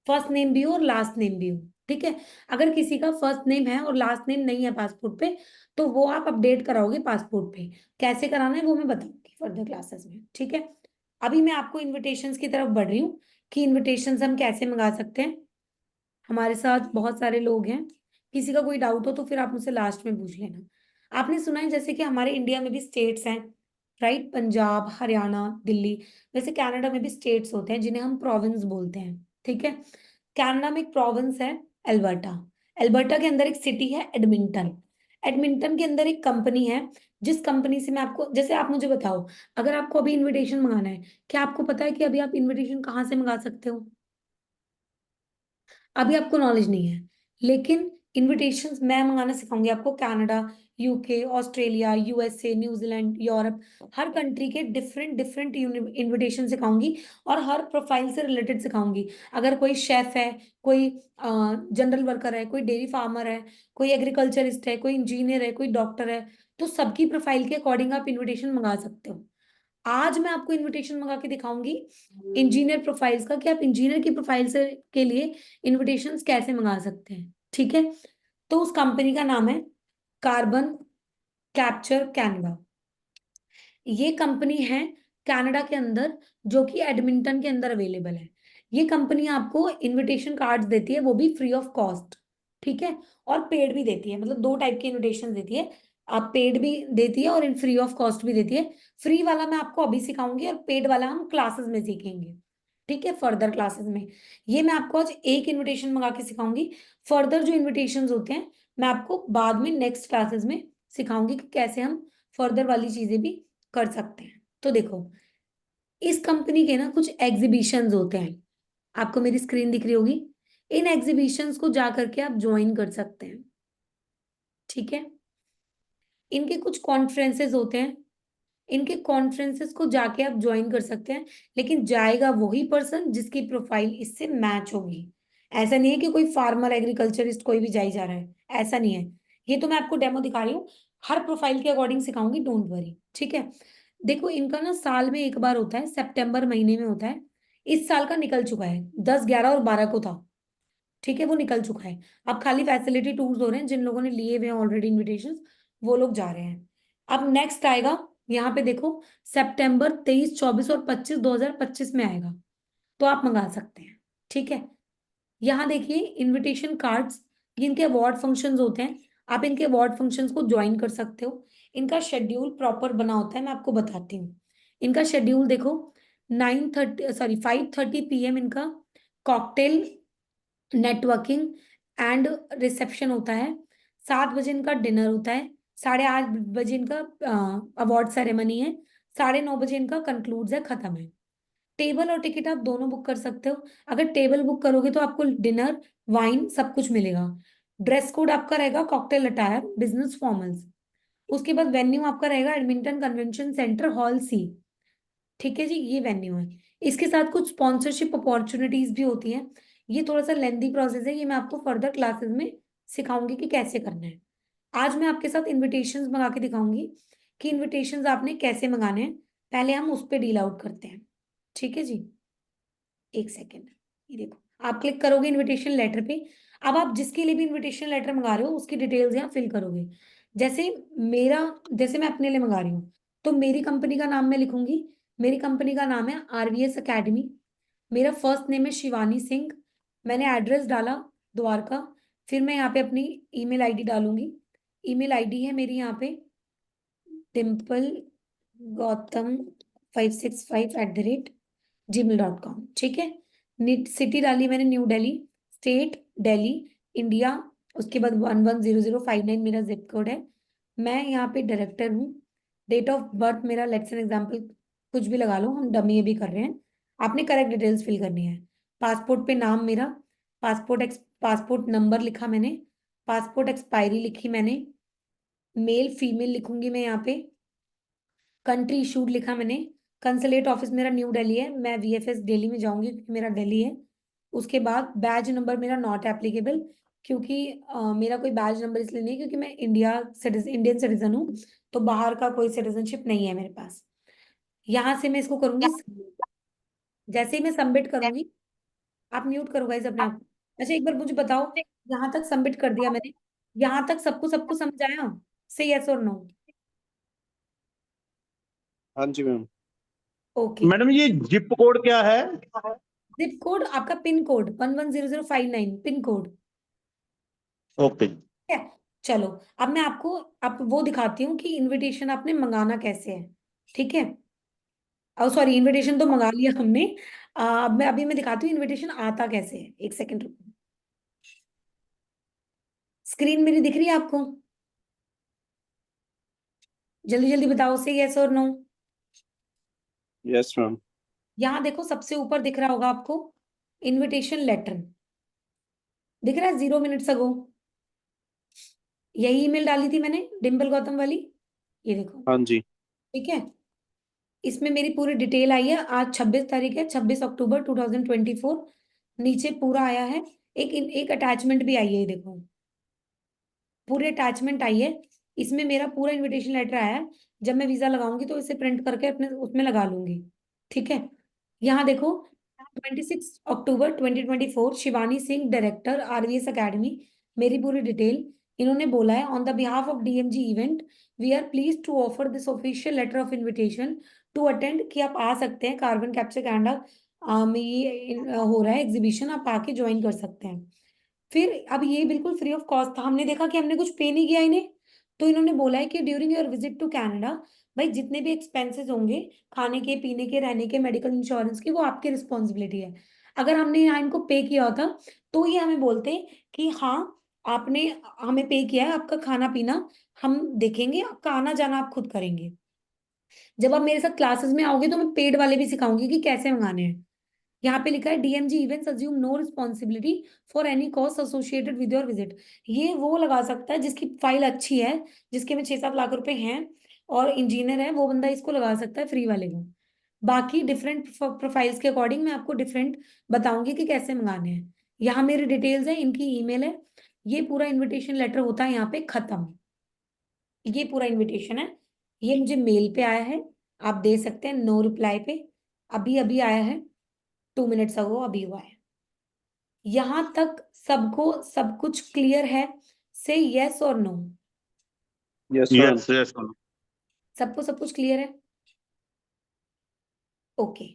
फर्स्ट नेम भी हो और लास्ट नेम भी हो। ठीक है, अगर किसी का फर्स्ट नेम है और लास्ट नेम नहीं है पासपोर्ट पे, तो वो आप अपडेट कराओगे पासपोर्ट पे। कैसे कराना है वो मैं बताऊंगी फर्दर क्लासेस में। ठीक है, अभी मैं आपको इनविटेशंस की तरफ बढ़ रही हूँ कि इनविटेशंस हम कैसे मंगा सकते हैं। हमारे साथ बहुत सारे लोग हैं, किसी का कोई डाउट हो तो फिर आप मुझसे लास्ट में पूछ लेना। आपने सुना है जैसे कि हमारे इंडिया में भी स्टेट्स हैं, राइट? पंजाब, हरियाणा, दिल्ली। वैसे कनाडा में भी स्टेट्स होते हैं जिन्हें हम प्रोविंस बोलते हैं। ठीक है, कनाडा में एक प्रोविंस है एल्बर्टा। एल्बर्टा के अंदर एक सिटी है एडमिंटन। एडमिंटन के अंदर एक कंपनी है, जिस कंपनी से मैं आपको, जैसे आप मुझे बताओ, अगर आपको अभी इनविटेशन मंगाना है, क्या आपको पता है कि अभी आप इनविटेशन कहाँ से मंगा सकते हो? अभी आपको नॉलेज नहीं है, लेकिन इनविटेशंस मैं मंगाना सिखाऊंगी आपको। Canada, UK, Australia, USA, New Zealand, Europe, हर कंट्री के डिफरेंट डिफरेंट इनविटेशन सिखाऊंगी, और हर प्रोफाइल से रिलेटेड सिखाऊंगी। अगर कोई शेफ है, कोई जनरल वर्कर है, कोई डेयरी फार्मर है, कोई एग्रीकल्चरिस्ट है, कोई इंजीनियर है, कोई डॉक्टर है, तो सबकी प्रोफाइल के अकॉर्डिंग आप इनविटेशन मंगा सकते हो। आज मैं आपको इनविटेशन मंगा के दिखाऊंगी इंजीनियर प्रोफाइल्स का, कि आप इंजीनियर की प्रोफाइल से के लिए इनविटेशंस कैसे मंगा सकते हैं। ठीक है, तो उस कंपनी का नाम है कार्बन कैप्चर कैनडा। ये कंपनी है कनाडा के अंदर, जो कि एडमिंटन के अंदर अवेलेबल है। ये कंपनी आपको इनविटेशन कार्ड्स देती है, वो भी फ्री ऑफ कॉस्ट। ठीक है, और पेड भी देती है, मतलब दो टाइप के इनविटेशन देती है। आप पेड भी देती है और इन फ्री ऑफ कॉस्ट भी देती है। फ्री वाला मैं आपको अभी सिखाऊंगी और पेड वाला हम क्लासेस में सीखेंगे। ठीक है, फर्दर क्लासेस में। ये मैं आपको आज एक इनविटेशन मंगा के सिखाऊंगी। फर्दर जो इनविटेशंस होते हैं मैं आपको बाद में नेक्स्ट क्लासेस में सिखाऊंगी कि कैसे हम फर्दर वाली चीजें भी कर सकते हैं। तो देखो, इस कंपनी के ना कुछ एग्जीबिशंस होते हैं, आपको मेरी स्क्रीन दिख रही होगी। इन एग्जीबिशंस को जा करके आप ज्वाइन कर सकते हैं। ठीक है, इनके कुछ कॉन्फ्रेंसेस होते हैं, इनके कॉन्फ्रेंसेस को जाके आप ज्वाइन कर सकते हैं। लेकिन जाएगा वही पर्सन जिसकी प्रोफाइल इससे मैच होगी। ऐसा नहीं है कि कोई फार्मर एग्रीकल्चरिस्ट कोई भी जाई जा रहा है, ऐसा नहीं है। ये तो मैं आपको डेमो दिखा रही हूँ, हर प्रोफाइल के अकॉर्डिंग सिखाऊंगी, डोंट वरी। ठीक है, देखो इनका ना साल में एक बार होता है, सितंबर महीने में होता है। इस साल का निकल चुका है, 10, 11 और 12 को था। ठीक है, वो निकल चुका है। अब खाली फैसिलिटी टूर्स हो रहे हैं, जिन लोगों ने लिए हुए हैं ऑलरेडी इन्विटेशन, वो लोग जा रहे हैं। अब नेक्स्ट आएगा, यहाँ पे देखो, सितंबर 23, 24 और 25, 2025 में आएगा, तो आप मंगा सकते हैं। ठीक है, यहाँ देखिए इनविटेशन कार्ड्स, इनके अवार्ड फंक्शंस होते हैं। आप इनके अवार्ड फंक्शंस को ज्वाइन कर सकते हो। इनका शेड्यूल प्रॉपर बना होता है, मैं आपको बताती हूँ। इनका शेड्यूल देखो, 5:30 PM इनका कॉकटेल नेटवर्किंग एंड रिसेप्शन होता है। 7 बजे इनका डिनर होता है। 8:30 बजे इनका अवार्ड सेरेमनी है। 9:30 बजे इनका कंक्लूड्स है, खत्म है। टेबल और टिकट आप दोनों बुक कर सकते हो। अगर टेबल बुक करोगे तो आपको डिनर, वाइन सब कुछ मिलेगा। ड्रेस कोड आपका रहेगा कॉकटेल अटायर, बिजनेस फॉर्मल्स। उसके बाद वेन्यू आपका रहेगा एडमिंटन कन्वेंशन सेंटर, हॉल सी। ठीक है जी, ये वेन्यू है। इसके साथ कुछ स्पॉन्सरशिप अपॉर्चुनिटीज भी होती हैं। ये थोड़ा सा लेंदी प्रोसेस है, ये मैं आपको फर्दर क्लासेस में सिखाऊंगी कि कैसे करना है। आज मैं आपके साथ इनविटेशंस मंगा के दिखाऊंगी कि इनविटेशंस आपने कैसे मंगाने हैं। पहले हम उस पर डील आउट करते हैं। ठीक है जी, एक सेकेंड। ये देखो, आप क्लिक करोगे इनविटेशन लेटर पे। अब आप जिसके लिए भी इनविटेशन लेटर मंगा रहे हो उसकी डिटेल्स यहाँ फिल करोगे। जैसे मेरा, जैसे मैं अपने लिए मंगा रही हूँ, तो मेरी कंपनी का नाम मैं लिखूंगी। मेरी कंपनी का नाम है आरवीएस एकेडमी। मेरा फर्स्ट नेम है शिवानी सिंह। मैंने एड्रेस डाला द्वारका। फिर मैं यहाँ पे अपनी ईमेल आईडी डालूंगी। ईमेल आईडी है मेरी यहाँ पे डिम्पल गौतम 565@gmail.com। ठीक है, सिटी डाली मैंने new Delhi, state Delhi, India. उसके बाद 110059 मेरा जिप कोड है। मैं यहाँ पे डायरेक्टर हूँ। डेट ऑफ बर्थ मेरा, लेट्स एन एग्जाम्पल कुछ भी लगा लो, हम डमी भी कर रहे हैं। आपने करेक्ट डिटेल्स फिल करनी है। पासपोर्ट पे नाम मेरा, पासपोर्ट नंबर लिखा मैंने, पासपोर्ट एक्सपायरी लिखी मैंने, मेल फीमेल लिखूंगी मैं यहाँ पे, कंट्री इशूड लिखा मैंने। कंसुलेट ऑफिस मेरा न्यू दिल्ली है, मैं वीएफएस दिल्ली में जाऊंगी क्योंकि मेरा दिल्ली है। उसके बाद बैज नंबर मेरा नॉट एप्लीकेबल, क्योंकि मेरा कोई बैज नंबर इसलिए नहीं क्योंकि मैं इंडियन सिटीजन हूँ, तो बाहर का कोई सिटीजनशिप नहीं है मेरे पास। यहाँ से मैं इसको करूंगी submit। जैसे ही मैं सबमिट करूंगी, आप म्यूट करो गाइस अपने आप को। अच्छा एक बार मुझे बताओ, यहाँ तक सबमिट कर दिया मैंने, यहाँ तक सबको समझ आया? से यस और नो? हाँ जी मैम। ओके। मैडम ये जिप कोड क्या है? जिप कोड आपका, pin code 110059 pin code. Okay. ठीक है, चलो अब मैं आपको अब वो दिखाती हूँ कि इनविटेशन आपने मंगाना कैसे है। ठीक है, और सॉरी, इनविटेशन तो मंगा लिया हमने। अब मैं दिखाती हूँ इनविटेशन आता कैसे है। एक सेकंड रुको, स्क्रीन मेरी दिख रही है आपको? जल्दी जल्दी बताओ, से यस और नो। Yes ma'am. यहाँ देखो, सबसे ऊपर दिख रहा होगा आपको इनविटेशन लेटर, दिख रहा है 0 मिनट्स अगो। यही ईमेल डाली थी मैंने, डिम्पल गौतम वाली, ये देखो। हाँ जी। ठीक है, इसमें मेरी पूरी डिटेल आई है। आज 26 तारीख है, 26 अक्टूबर 2024। नीचे पूरा आया है, एक अटैचमेंट भी आई है, ये देखो, पूरी अटैचमेंट आई है। इसमें मेरा पूरा इनविटेशन लेटर आया है। जब मैं वीजा लगाऊंगी तो इसे प्रिंट करके अपने उसमें लगा लूंगी। ठीक है, यहाँ देखो 26 October 2024, Shivani Singh, director RVS academy. मेरी पूरी डिटेल इन्होंने बोला है, on the behalf of DMG event we are please to offer this official letter of invitation to attend, कि आप आ सकते हैं कार्बन कैप्चर कैनेडा में ये हो रहा है एग्जीबिशन, आप आके ज्वाइन कर सकते हैं। फिर अब ये बिल्कुल फ्री ऑफ कॉस्ट था, हमने देखा कि हमने कुछ पे नहीं किया इन्हें, तो इन्होंने बोला है कि during your visit to Canada, भाई जितने भी एक्सपेंसेस होंगे खाने के, पीने के, रहने के, मेडिकल इंश्योरेंस की, वो आपकी रिस्पॉन्सिबिलिटी है। अगर हमने यहाँ इनको पे किया होता तो ये हमें बोलते कि हाँ आपने हमें पे किया है, आपका खाना पीना हम देखेंगे, आपका आना जाना आप खुद करेंगे। जब आप मेरे साथ क्लासेस में आओगे तो मैं पेड वाले भी सिखाऊंगी कि कैसे मंगाने हैं। यहाँ पे लिखा है DMG events assume no responsibility for any cost associated with your visit. ये वो लगा सकता है जिसकी फाइल अच्छी है, जिसके में 6-7 लाख रुपए हैं और इंजीनियर है, वो बंदा इसको लगा सकता है, फ्री वाले को। बाकी डिफरेंट प्रोफाइल्स के अकॉर्डिंग मैं आपको डिफरेंट बताऊंगी कि कैसे मंगाने हैं। यहाँ मेरी डिटेल्स है, इनकी ईमेल है, ये पूरा इनविटेशन लेटर होता है यहाँ पे खत्म। ये पूरा इनविटेशन है, ये मुझे मेल पे आया है, आप दे सकते हैं नो रिप्लाई पे, अभी अभी आया है, 2 मिनट्स अगो अभी हुआ है। यहां तक सबको सब कुछ क्लियर है? से यस और no. Yes, ma'am. Yes yes सबको सब कुछ क्लियर है? ओके,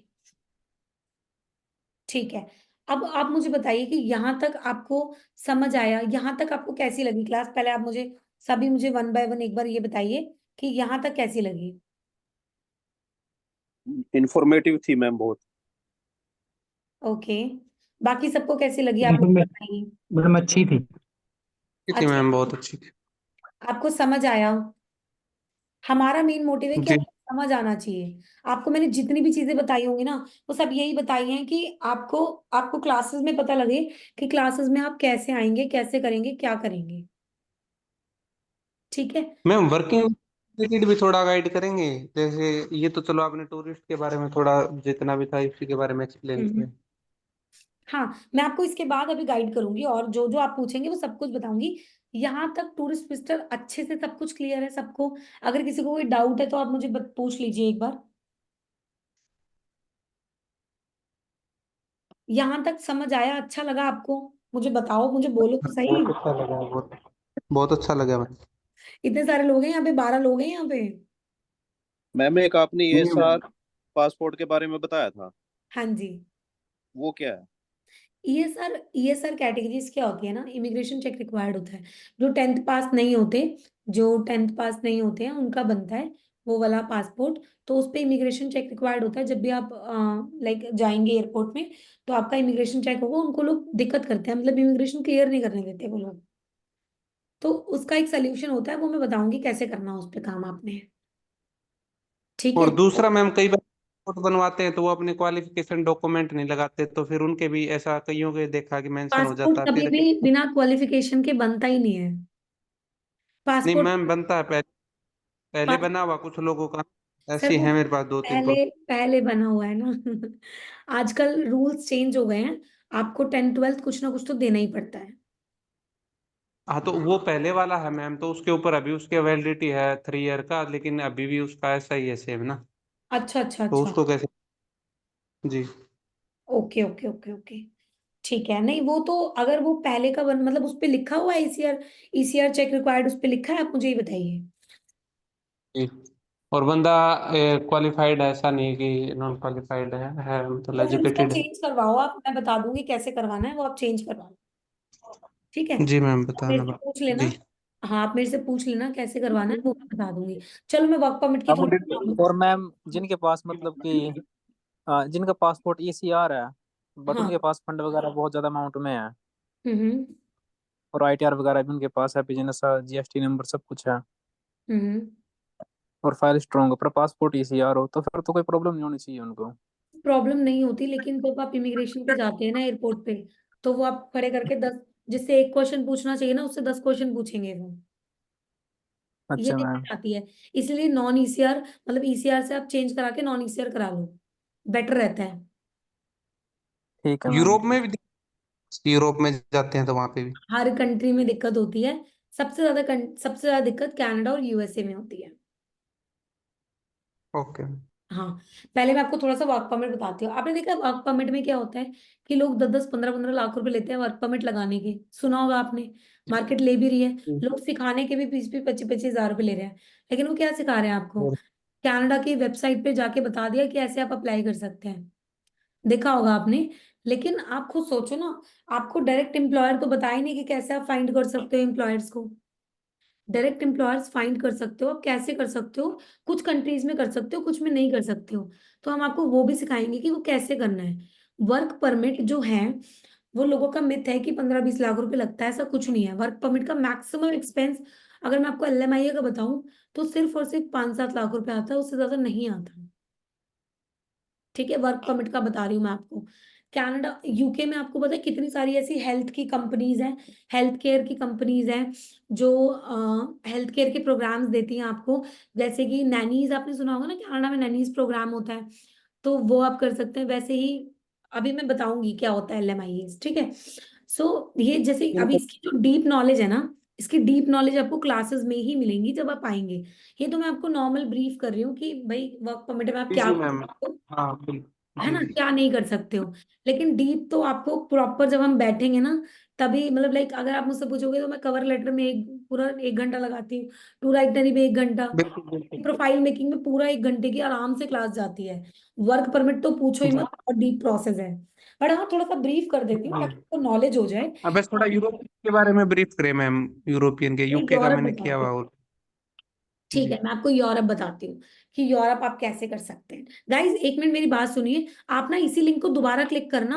ठीक है। अब आप मुझे बताइए कि यहां तक आपको समझ आया? यहां तक आपको कैसी लगी क्लास? पहले आप मुझे सभी मुझे वन बाय वन एक बार ये बताइए कि यहां तक कैसी लगी। Informative थी मैम बहुत। ओके, बाकी सबको कैसी लगी आप मुझे बताइए। मैडम अच्छी थी। थी अच्छा, मैम, बहुत अच्छी थी। आपको समझ आया? हमारा मेन मोटिव है कि जी आपको समझ आना चाहिए। आपको मैंने जितनी भी चीजें बताई होंगी ना, वो सब यही बताई हैं कि आपको आपको क्लासेस में पता लगे कि क्लासेस में आप कैसे आएंगे, कैसे करेंगे, क्या करेंगे। ठीक है, मैम, वर्किंग रिलेटेड भी थोड़ा गाइड करेंगे? जैसे ये तो चलो आपने टूरिस्ट के बारे में थोड़ा जितना भी था इसी के बारे में एक्सप्लेन हम्म, किया। हाँ मैं आपको इसके बाद अभी गाइड करूंगी और जो जो आप पूछेंगे वो सब कुछ बताऊंगी। यहाँ तक टूरिस्ट विजिटर अच्छे से सब कुछ क्लियर है सबको? अगर किसी को कोई डाउट है तो आप मुझे पूछ लीजिए एक बार। यहाँ तक समझ आया? अच्छा लगा आपको? मुझे बताओ, मुझे बोलो तो सही। बहुत अच्छा लगा, बहुत बहुत अच्छा लगा मैम। इतने सारे लोग हैं यहाँ पे, 12 लोग हैं यहाँ पे। मैम एक आपने ये जी मैम। सार पासपोर्ट के बारे में बताया था, हाँ जी। वो क्या है? ईएसआर कैटेगरीज क्या होती है ना, इमिग्रेशन चेक रिक्वायर्ड होता है। जो 10th पास नहीं होते, जो 10th पास नहीं होते हैं उनका बनता है वो वाला पासपोर्ट। तो उस पे इमिग्रेशन चेक रिक्वायर्ड होता है। जब भी आप लाइक जाएंगे एयरपोर्ट में तो आपका इमिग्रेशन चेक होगा। उनको लोग दिक्कत करते हैं, मतलब इमिग्रेशन क्लियर नहीं करने देते वो लोग। तो उसका एक सोल्यूशन होता है, वो मैं बताऊंगी कैसे करना उस पे काम आपने। ठीक है। और दूसरा मैम, कई बार पासपोर्ट बनवाते हैं तो वो अपने क्वालिफिकेशन डॉक्यूमेंट नहीं लगाते, तो फिर उनके भी ऐसा कईयों के देखा कि मेंशन हो पासपोर्ट जाता है कभी फिर। भी बिना क्वालिफिकेशन के बनता ही नहीं है। नहीं पासपोर्ट मैम, बनता है, पहले पहले पास, बना हुआ कुछ लोगों का। सर ऐसी वो है मेरे पास दो तीन। पहले पहले बना हुआ है ना। आजकल रूल्स चेंज हो गए हैं, आपको 10th 12th कुछ ना कुछ तो देना ही पड़ता है। हाँ, तो वो पहले वाला है मैम, तो उसके ऊपर अभी उसकी वैलिडिटी है 3 ईयर का, लेकिन अभी भी उसका ऐसा ही है सेम ना। अच्छा अच्छा तो अच्छा। उसको कैसे? जी। ओके ओके ओके ओके, ठीक है। नहीं वो तो अगर वो पहले का बन मतलब उस पे लिखा हुआ है ईसीआर चेक रिक्वायर्ड, उस पे लिखा है, आप मुझे ये बताइए। जी। और बंदा क्वालिफाइड है, ऐसा नहीं कि नॉन क्वालिफाइड है मतलब तो फिर उसको एजुकेटेड है। चेंज करवाओ आप, मैं बता दूंगी कैसे करवाना है, वो आप चेंज करवाओ। ठीक है, जी मैम, आप मेरे बताना से पूछ लेना। जी। हाँ आप मेरे से पूछ लेना कैसे करवाना है, वो मैं बता दूंगी। चलो मैं वर्क परमिट की थोड़ी। और मैम जिनके पास मतलब कि जिनका पासपोर्ट ईसीआर है बट हाँ। उनके पास फंड वगैरह बहुत ज्यादा अमाउंट में है हम्म और आईटीआर वगैरह भी उनके पास है, बिजनेस जीएसटी नंबर सब कुछ है हम्म। और फाइल स्ट्रॉन्ग पर पासपोर्ट ईसीआर हो तो फिर तो कोई प्रॉब्लम नहीं होनी चाहिए उनको। प्रॉब्लम नहीं होती, लेकिन जब आप इमिग्रेशन पे जाते हैं ना एयरपोर्ट पे, तो वो आप खड़े करके 10, जिससे एक क्वेश्चन पूछना चाहिए ना उससे 10 क्वेश्चन पूछेंगे वो। ये अच्छा मैम। दिक्कत आती है। इसलिए नॉन ईसीआर मतलब ईसीआर से आप चेंज करा के नॉन ईसीआर करा लो, बेटर रहता है। ठीक है मैम। यूरोप में भी यूरोप में जाते हैं तो वहां पे भी। हर कंट्री में दिक्कत होती है, सबसे ज्यादा दिक्कत कनाडा और यूएसए में होती है। ओके। हाँ, पहले मैं आपको थोड़ा सा वर्क परमिट बताती हूँ। आपने देखा वर्क परमिट में क्या होता है कि लोग 10-10 15-15 लाख रुपए लेते हैं वर्क परमिट लगाने के, सुना होगा आपने। मार्केट ले भी रही है, लोग सिखाने के भी 20-25 हजार रुपए ले रहे हैं, लेकिन वो क्या सिखा रहे हैं आपको? कनाडा की वेबसाइट पे जाके बता दिया कि ऐसे आप अप्लाई कर सकते हैं, देखा होगा आपने। लेकिन आप खुद सोचो ना, आपको डायरेक्ट एम्प्लॉयर तो बता ही नहीं कि कैसे आप फाइंड कर सकते हो एम्प्लॉयर्स को। डायरेक्ट एम्प्लॉयर्स फाइंड कर सकते हो, आप कैसे कर सकते हो? कुछ कंट्रीज में कर सकते हो, कुछ में नहीं कर सकते हो। तो हम आपको वो भी सिखाएंगे कि वो कैसे करना है। वर्क परमिट जो है, वो लोगों का मिथ है कि 15-20 लाख रुपए लगता है, ऐसा कुछ नहीं है। वर्क परमिट का मैक्सिमम एक्सपेंस, अगर मैं आपको LMIA का बताऊं, तो सिर्फ और सिर्फ 5-7 लाख रुपए आता है, उससे ज्यादा नहीं आता। ठीक है, वर्क परमिट का बता रही हूँ मैं आपको। कनाडा यूके में आपको पता है कितनी सारी ऐसी हेल्थ की कंपनीज हैं, हेल्थ केयर की कंपनीज हैं, जो हेल्थ केयर के प्रोग्राम्स देती हैं आपको। जैसे कि नैनीज, आपने सुना होगा ना, कनाडा में नैनीज प्रोग्राम होता है, तो वो आप कर सकते हैं। वैसे ही अभी मैं बताऊंगी क्या होता है LMIS, ठीक है। सो ये जैसे अभी इसकी जो डीप नॉलेज है ना, इसकी डीप नॉलेज आपको क्लासेस में ही मिलेंगी जब आप आएंगे। ये तो मैं आपको नॉर्मल ब्रीफ कर रही हूँ कि भाई वर्क परमिट में आप जी क्या जी कर मैम। सकते हो, हाँ बिल्कुल। है जी ना, जी। क्या नहीं कर सकते हो। लेकिन डीप तो आपको प्रॉपर जब हम बैठेंगे ना, तभी मतलब लाइक अगर आप मुझसे पूछोगे तो मैं कवर लेटर में पूरा 1 घंटा लगाती हूँ, टू राइटरी में 1 घंटा, बिल्कुल बिल्कुल। प्रोफाइल मेकिंग में पूरा 1 घंटे की आराम से क्लास जाती है। वर्क परमिट तो पूछो ही जी मत, और डीप प्रोसेस है। बट हाँ, थोड़ा सा ब्रीफ कर देती हूँ जी। ताकि आपको नॉलेज हो जाए। अब बस थोड़ा यूरोप के बारे में ब्रीफ करें मैम, यूरोपियन के, मैं यूके का यूरोप मैंने किया बताती हुआ हूँ। और। ठीक जी। है, मैं आपको यूरोप बताती हूँ कि यूरोप आप कैसे कर सकते हैं। गाइज 1 मिनट मेरी बात सुनिए, आप ना इसी लिंक को दोबारा क्लिक करना।